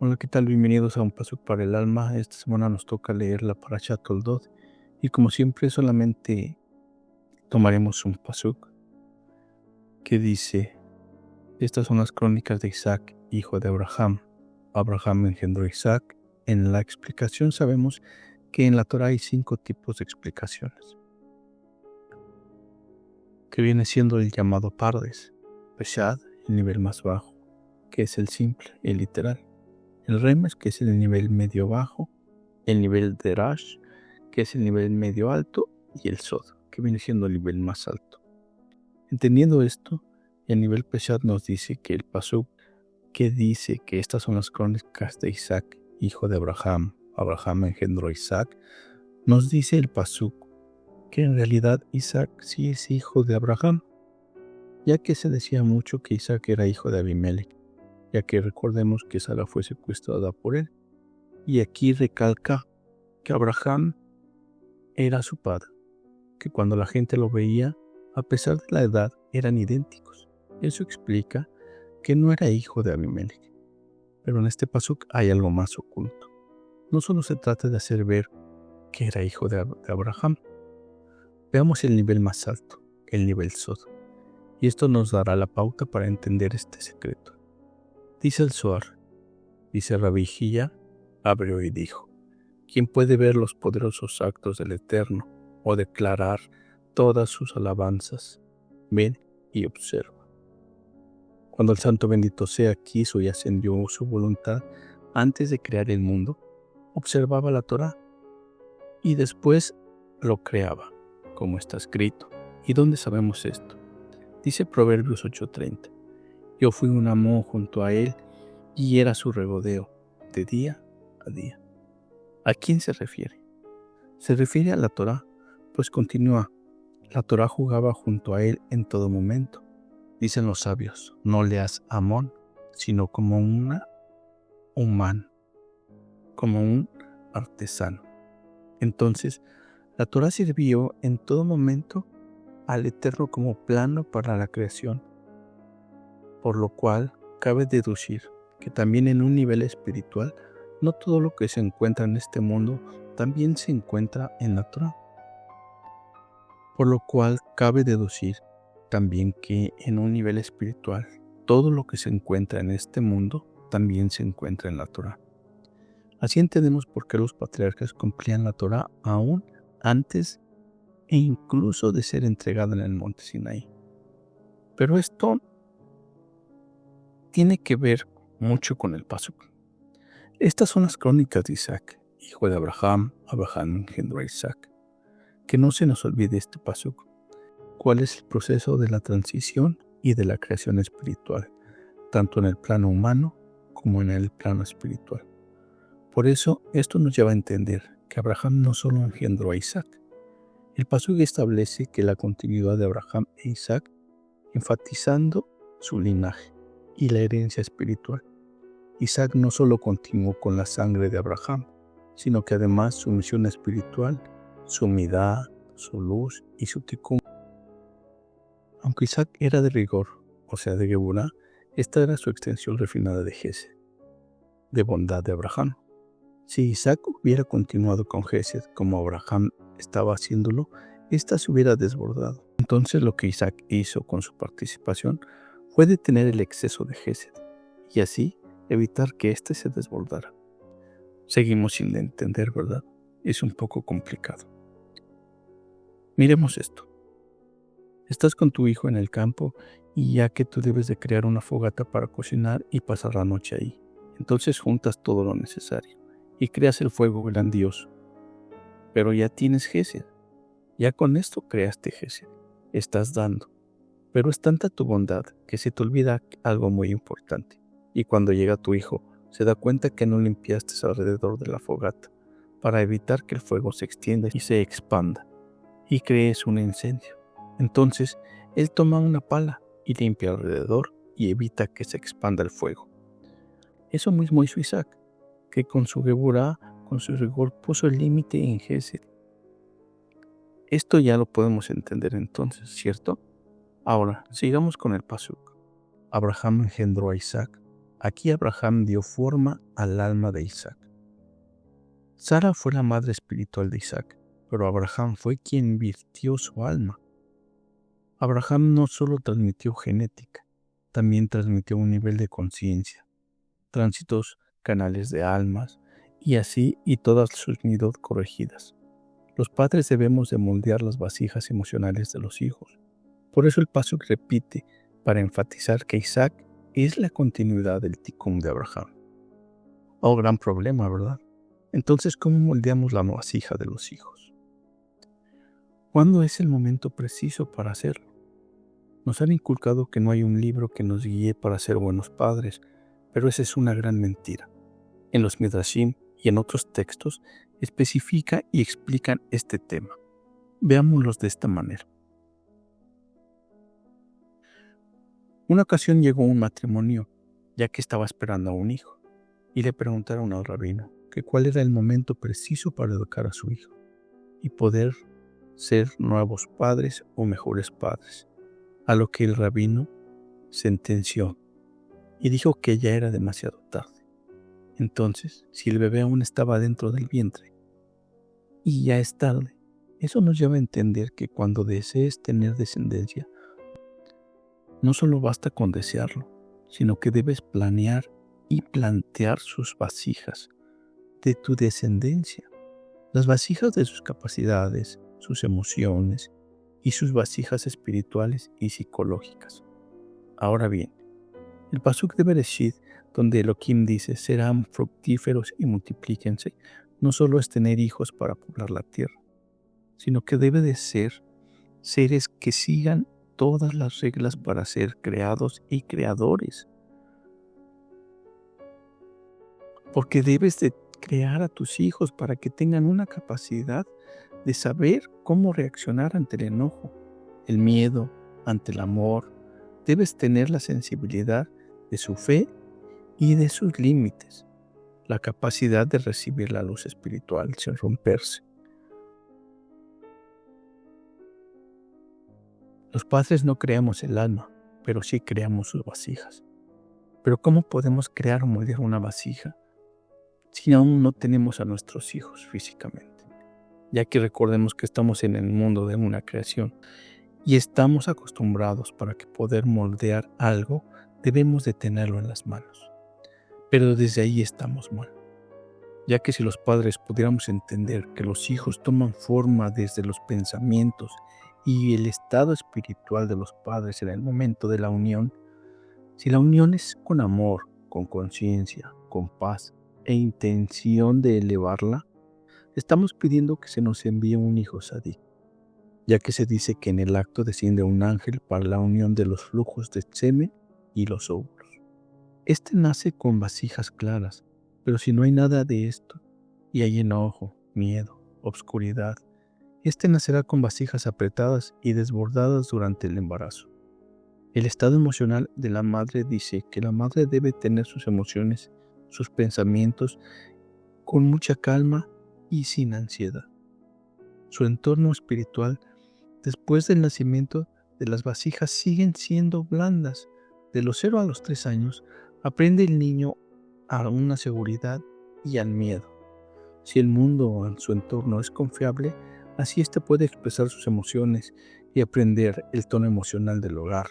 Hola, ¿qué tal? Bienvenidos a un Pasuk para el alma. Esta semana nos toca leer la Parashat Toldot y como siempre solamente tomaremos un Pasuk que dice: estas son las crónicas de Isaac, hijo de Abraham. Abraham engendró a Isaac. En la explicación sabemos que en la Torah hay 5 tipos de explicaciones, que viene siendo el llamado Pardes, Peshad, el nivel más bajo, que es el simple, el literal, el Remes, que es el nivel medio bajo, el nivel de Rash, que es el nivel medio alto, y el Sod, que viene siendo el nivel más alto. Entendiendo esto, el nivel Peshat nos dice que el Pasuk que dice que estas son las crónicas de Isaac, hijo de Abraham, Abraham engendró a Isaac, nos dice el Pasuk que en realidad Isaac sí es hijo de Abraham, ya que se decía mucho que Isaac era hijo de Abimelech, ya que recordemos que Sara fue secuestrada por él, y aquí recalca que Abraham era su padre, que cuando la gente lo veía, a pesar de la edad, eran idénticos. Eso explica que no era hijo de Abimelech. Pero en este pasuk hay algo más oculto. No solo se trata de hacer ver que era hijo de Abraham. Veamos el nivel más alto, el nivel Sod. Y esto nos dará la pauta para entender este secreto. Dice el Zohar, dice Rabbi Hillel, abrió y dijo: ¿quién puede ver los poderosos actos del Eterno o declarar todas sus alabanzas? Ven y observa. Cuando el Santo bendito sea quiso y ascendió su voluntad antes de crear el mundo, observaba la Torá y después lo creaba, como está escrito. ¿Y dónde sabemos esto? Dice Proverbios 8:30. Yo fui un amo junto a él y era su regodeo de día a día. ¿A quién se refiere? Se refiere a la Torá, pues continúa: la Torá jugaba junto a él en todo momento. Dicen los sabios, no leas Amón, sino como un humano, como un artesano. Entonces, la Torá sirvió en todo momento al Eterno como plano para la creación, por lo cual cabe deducir que también en un nivel espiritual, no todo lo que se encuentra en este mundo también se encuentra en la Torá. Por lo cual cabe deducir también que en un nivel espiritual, todo lo que se encuentra en este mundo también se encuentra en la Torá. Así entendemos por qué los patriarcas cumplían la Torá aún antes e incluso de ser entregada en el monte Sinaí. Pero esto tiene que ver mucho con el Pasuk. Estas son las crónicas de Isaac, hijo de Abraham. Abraham engendró a Isaac. Que no se nos olvide este Pasuk. ¿Cuál es el proceso de la transición y de la creación espiritual, tanto en el plano humano como en el plano espiritual? Por eso, esto nos lleva a entender que Abraham no solo engendró a Isaac. El Pasuk establece que la continuidad de Abraham e Isaac, enfatizando su linaje y la herencia espiritual. Isaac no solo continuó con la sangre de Abraham, sino que además su misión espiritual, su midá, su luz y su tikkun. Aunque Isaac era de rigor, o sea de Geburá, esta era su extensión refinada de Gesed, de bondad de Abraham. Si Isaac hubiera continuado con Gesed como Abraham estaba haciéndolo, ésta se hubiera desbordado. Entonces lo que Isaac hizo con su participación fue detener el exceso de Gesed y así evitar que éste se desbordara. Seguimos sin entender, ¿verdad? Es un poco complicado. Miremos esto. Estás con tu hijo en el campo y ya que tú debes de crear una fogata para cocinar y pasar la noche ahí. Entonces juntas todo lo necesario y creas el fuego grandioso. Pero ya tienes Gesed. Ya con esto creaste Gesed. Estás dando. Pero es tanta tu bondad que se te olvida algo muy importante. Y cuando llega tu hijo, se da cuenta que no limpiaste alrededor de la fogata para evitar que el fuego se extienda y se expanda y crees un incendio. Entonces, él toma una pala y limpia alrededor y evita que se expanda el fuego. Eso mismo hizo Isaac, que con su Geburá, con su rigor, puso el límite en Gesed. Esto ya lo podemos entender entonces, ¿cierto? Ahora, sigamos con el Pasuk. Abraham engendró a Isaac. Aquí Abraham dio forma al alma de Isaac. Sara fue la madre espiritual de Isaac, pero Abraham fue quien virtió su alma. Abraham no solo transmitió genética, también transmitió un nivel de conciencia, tránsitos, canales de almas, y todas sus nidos corregidas. Los padres debemos de moldear las vasijas emocionales de los hijos. Por eso el paso que repite para enfatizar que Isaac es la continuidad del Tikkun de Abraham. Oh, gran problema, ¿verdad? Entonces, ¿cómo moldeamos la vasija de los hijos? ¿Cuándo es el momento preciso para hacerlo? Nos han inculcado que no hay un libro que nos guíe para ser buenos padres, pero esa es una gran mentira. En los Midrashim y en otros textos especifican y explican este tema. Veámoslos de esta manera. Una ocasión llegó un matrimonio, ya que estaba esperando a un hijo, y le preguntaron al rabino que cuál era el momento preciso para educar a su hijo y poder ser nuevos padres o mejores padres. A lo que el rabino sentenció y dijo que ya era demasiado tarde. Entonces, si el bebé aún estaba dentro del vientre y ya es tarde, eso nos lleva a entender que cuando desees tener descendencia, no solo basta con desearlo, sino que debes planear y plantear sus vasijas de tu descendencia, las vasijas de sus capacidades, sus emociones y sus vasijas espirituales y psicológicas. Ahora bien, el pasuk de Bereshit, donde Elohim dice, serán fructíferos y multiplíquense, no solo es tener hijos para poblar la tierra, sino que debe de ser seres que sigan todas las reglas para ser creados y creadores. Porque debes de crear a tus hijos para que tengan una capacidad de saber cómo reaccionar ante el enojo, el miedo, ante el amor. Debes tener la sensibilidad de su fe y de sus límites, la capacidad de recibir la luz espiritual sin romperse. Los padres no creamos el alma, pero sí creamos sus vasijas. Pero ¿cómo podemos crear o moldear una vasija si aún no tenemos a nuestros hijos físicamente? Ya que recordemos que estamos en el mundo de una creación y estamos acostumbrados para que poder moldear algo debemos de tenerlo en las manos. Pero desde ahí estamos mal, ya que si los padres pudiéramos entender que los hijos toman forma desde los pensamientos y el estado espiritual de los padres en el momento de la unión, si la unión es con amor, con conciencia, con paz e intención de elevarla, estamos pidiendo que se nos envíe un hijo sadí, ya que se dice que en el acto desciende un ángel para la unión de los flujos de semen y los óvulos. Este nace con vasijas claras, pero si no hay nada de esto, y hay enojo, miedo, obscuridad, este nacerá con vasijas apretadas y desbordadas durante el embarazo. El estado emocional de la madre dice que la madre debe tener sus emociones, sus pensamientos con mucha calma y sin ansiedad. Su entorno espiritual, después del nacimiento de las vasijas, siguen siendo blandas. De los 0 a los 3 años, aprende el niño a una seguridad y al miedo. Si el mundo o en su entorno es confiable, así éste puede expresar sus emociones y aprender el tono emocional del hogar.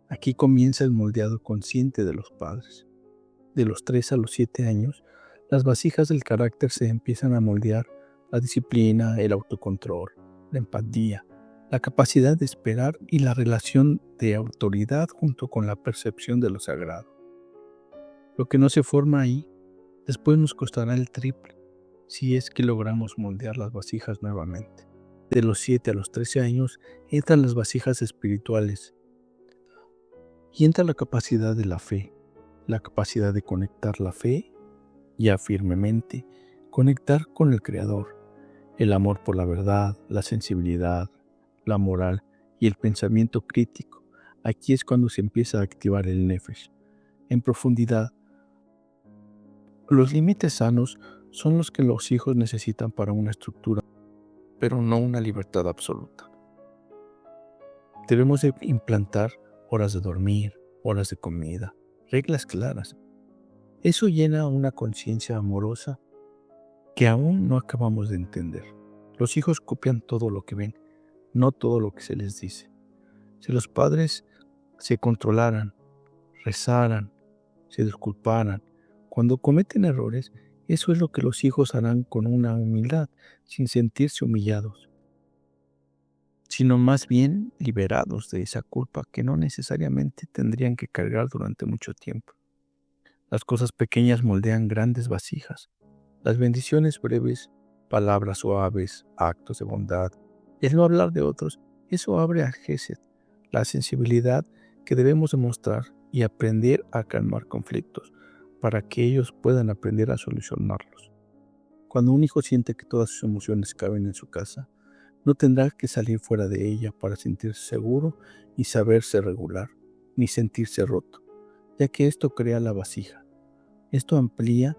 Aquí comienza el moldeado consciente de los padres. De los 3 a los 7 años, las vasijas del carácter se empiezan a moldear: la disciplina, el autocontrol, la empatía, la capacidad de esperar y la relación de autoridad junto con la percepción de lo sagrado. Lo que no se forma ahí, después nos costará el triple, si es que logramos moldear las vasijas nuevamente. De los 7 a los 13 años entran las vasijas espirituales y entra la capacidad de la fe, la capacidad de conectar la fe ya firmemente, conectar con el Creador, el amor por la verdad, la sensibilidad, la moral y el pensamiento crítico. Aquí es cuando se empieza a activar el Nefesh. En profundidad, los límites sanos son los que los hijos necesitan para una estructura, pero no una libertad absoluta. Debemos de implantar horas de dormir, horas de comida, reglas claras, Eso llena una conciencia amorosa que aún no acabamos de entender. Los hijos copian todo lo que ven, no todo lo que se les dice. Si los padres se controlaran, rezaran, se disculparan, cuando cometen errores, eso es lo que los hijos harán con una humildad, sin sentirse humillados, sino más bien liberados de esa culpa que no necesariamente tendrían que cargar durante mucho tiempo. Las cosas pequeñas moldean grandes vasijas. Las bendiciones breves, palabras suaves, actos de bondad, el no hablar de otros, eso abre al Gesed, la sensibilidad que debemos demostrar y aprender a calmar conflictos, para que ellos puedan aprender a solucionarlos. Cuando un hijo siente que todas sus emociones caben en su casa, no tendrá que salir fuera de ella para sentirse seguro y saberse regular, ni sentirse roto, ya que esto crea la vasija. Esto amplía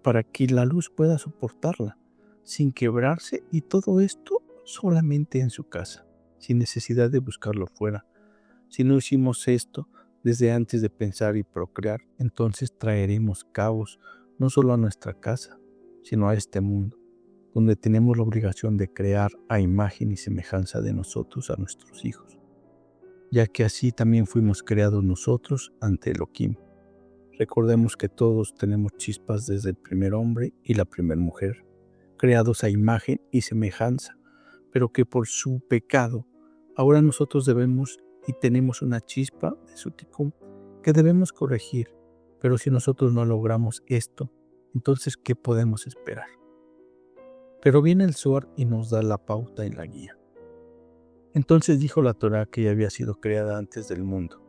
para que la luz pueda soportarla, sin quebrarse, y todo esto solamente en su casa, sin necesidad de buscarlo fuera. Si no hicimos esto desde antes de pensar y procrear, entonces traeremos caos no solo a nuestra casa, sino a este mundo, donde tenemos la obligación de crear a imagen y semejanza de nosotros a nuestros hijos, ya que así también fuimos creados nosotros ante Elohim. Recordemos que todos tenemos chispas desde el primer hombre y la primera mujer, creados a imagen y semejanza, pero que por su pecado, ahora nosotros debemos y tenemos una chispa de su tikkun que debemos corregir. Pero si nosotros no logramos esto, entonces ¿qué podemos esperar? Pero viene el Zohar y nos da la pauta y la guía. Entonces dijo la Torá que ya había sido creada antes del mundo.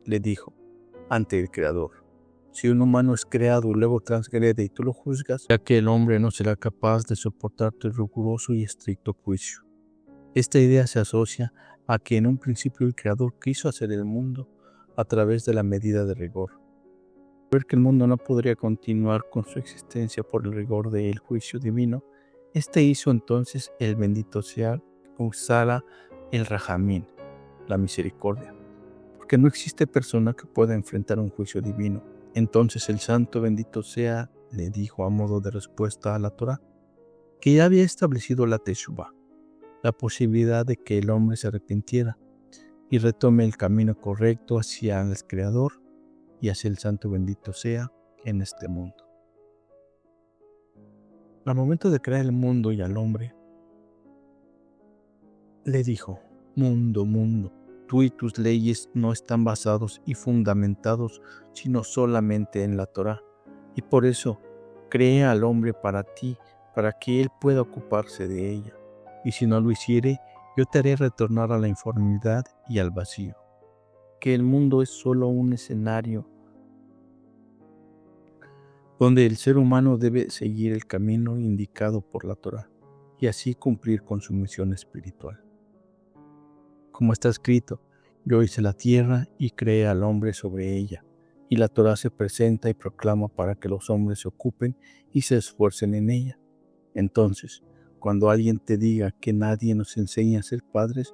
Le dijo, ante el Creador: si un humano es creado y luego transgrede y tú lo juzgas, ya que el hombre no será capaz de soportar tu riguroso y estricto juicio. Esta idea se asocia a que en un principio el Creador quiso hacer el mundo a través de la medida de rigor. Ver que el mundo no podría continuar con su existencia por el rigor del juicio divino, hizo entonces el bendito sea que usara el Rahamín, la misericordia, porque no existe persona que pueda enfrentar un juicio divino. Entonces el santo bendito sea le dijo a modo de respuesta a la Torá que ya había establecido la Teshuvá, la posibilidad de que el hombre se arrepintiera y retome el camino correcto hacia el Creador y hacia el santo bendito sea en este mundo. Al momento de crear el mundo y al hombre, le dijo: mundo, mundo, tú y tus leyes no están basados y fundamentados sino solamente en la Torá, y por eso crea al hombre para ti, para que él pueda ocuparse de ella, y si no lo hiciere, yo te haré retornar a la informidad y al vacío. Que el mundo es solo un escenario donde el ser humano debe seguir el camino indicado por la Torá y así cumplir con su misión espiritual. Como está escrito, yo hice la tierra y creé al hombre sobre ella, y la Torá se presenta y proclama para que los hombres se ocupen y se esfuercen en ella. Entonces, cuando alguien te diga que nadie nos enseña a ser padres,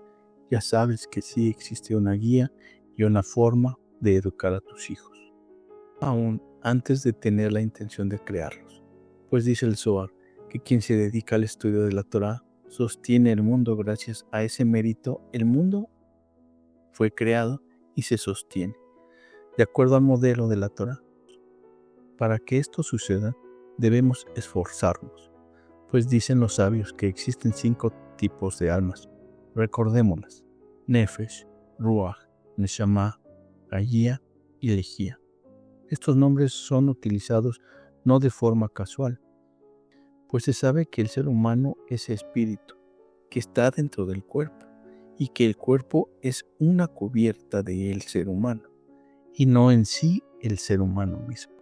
ya sabes que sí existe una guía y una forma de educar a tus hijos, aún antes de tener la intención de crearlos. Pues dice el Zohar que quien se dedica al estudio de la Torá sostiene el mundo. Gracias a ese mérito, el mundo fue creado y se sostiene, de acuerdo al modelo de la Torá. Para que esto suceda, debemos esforzarnos, pues dicen los sabios que existen 5 tipos de almas. Recordémoslas: Nefesh, Ruach, Neshama, Gaya y Lejía. Estos nombres son utilizados no de forma casual, pues se sabe que el ser humano es espíritu, que está dentro del cuerpo, y que el cuerpo es una cubierta del ser humano, y no en sí el ser humano mismo.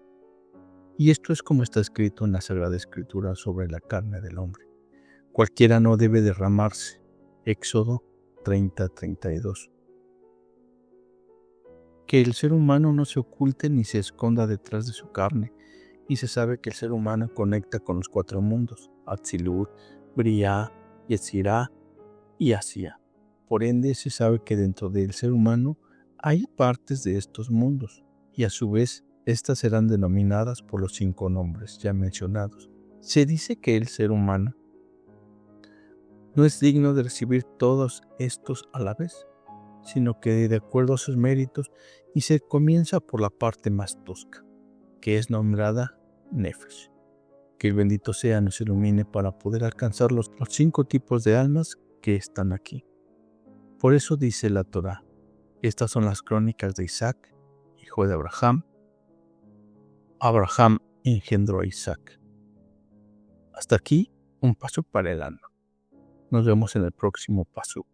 Y esto es como está escrito en la Sagrada Escritura sobre la carne del hombre: cualquiera no debe derramarse. Éxodo 30:32. Que el ser humano no se oculte ni se esconda detrás de su carne, y se sabe que el ser humano conecta con los 4 mundos: Atzilut, Briá, Yetzirá y Asía. Por ende, se sabe que dentro del ser humano hay partes de estos mundos, y a su vez Estas serán denominadas por los 5 nombres ya mencionados. Se dice que el ser humano no es digno de recibir todos estos a la vez, sino que de acuerdo a sus méritos, y se comienza por la parte más tosca, que es nombrada Nefesh. Que el bendito sea nos ilumine para poder alcanzar los 5 tipos de almas que están aquí. Por eso dice la Torá, estas son las crónicas de Isaac, hijo de Abraham. Abraham engendró a Isaac. Hasta aquí un paso para el alma. Nos vemos en el próximo paso.